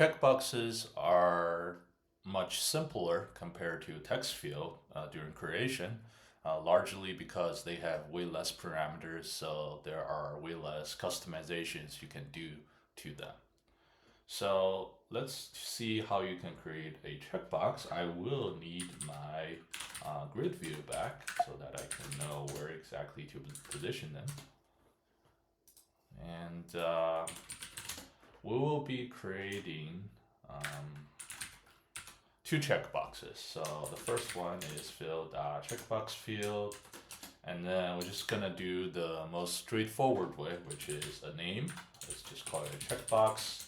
Checkboxes are much simpler compared to text field during creation, largely because they have way less parameters, so there are way less customizations you can do to them. So let's see how you can create a checkbox. I will need my grid view back so that I can know where exactly to position them. And we will be creating two checkboxes. So the first one is field checkbox field, and then we're just gonna do the most straightforward way, which is a name. Let's just call it a checkbox.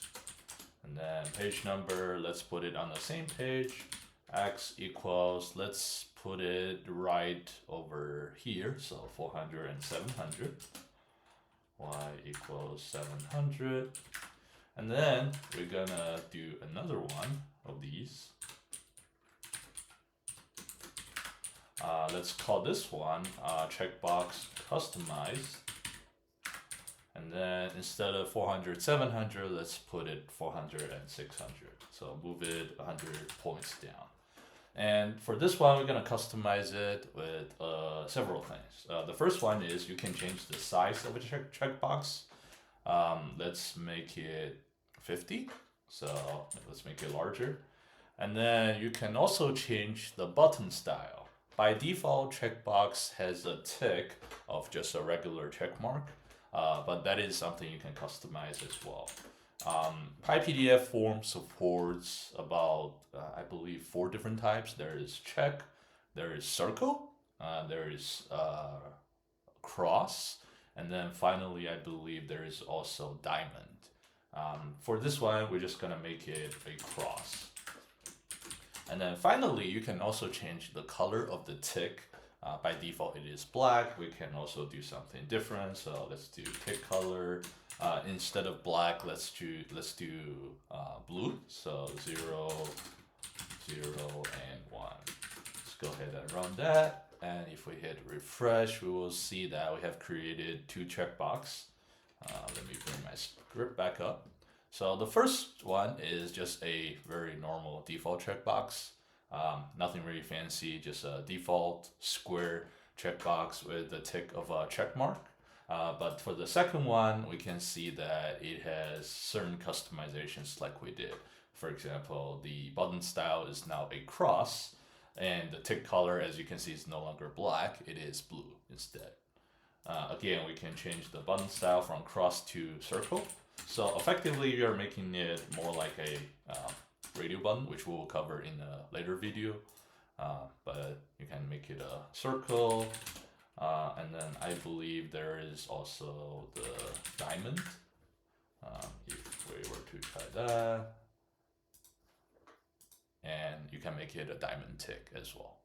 And then page number, let's put it on the same page. X equals, let's put it right over here, so 400 and 700. Y equals 700. And then we're gonna do another one of these. Let's call this one checkbox customized. And then instead of 400, 700, let's put it 400 and 600. So move it 100 points down. And for this one, we're gonna customize it with several things. The first one is you can change the size of a checkbox. Let's make it 50. So let's make it larger. And then you can also change the button style. By default, checkbox has a tick of just a regular check mark. But that is something you can customize as well. PyPDFForm supports about, I believe, 4 different types. There is check, there is circle, there is cross, and then finally, I believe there is also diamond. For this one, we're just gonna make it a cross. And then finally, you can also change the color of the tick. By default, it is black. We can also do something different. So let's do tick color. Instead of black, let's do blue. So 0, 0, and 1. Let's go ahead and run that. And if we hit refresh, we will see that we have created 2 checkbox. Let me bring my script back up. So the first one is just a very normal default checkbox. Nothing really fancy, just a default square checkbox with the tick of a check mark. But for the second one, we can see that it has certain customizations like we did. For example, the button style is now a cross, and the tick color, as you can see, is no longer black, it is blue instead. Again, we can change the button style from cross to circle. So effectively, we are making it more like a radio button, which we'll cover in a later video. But you can make it a circle. And then I believe there is also the diamond. If we were to try that. And you can make it a diamond tick as well.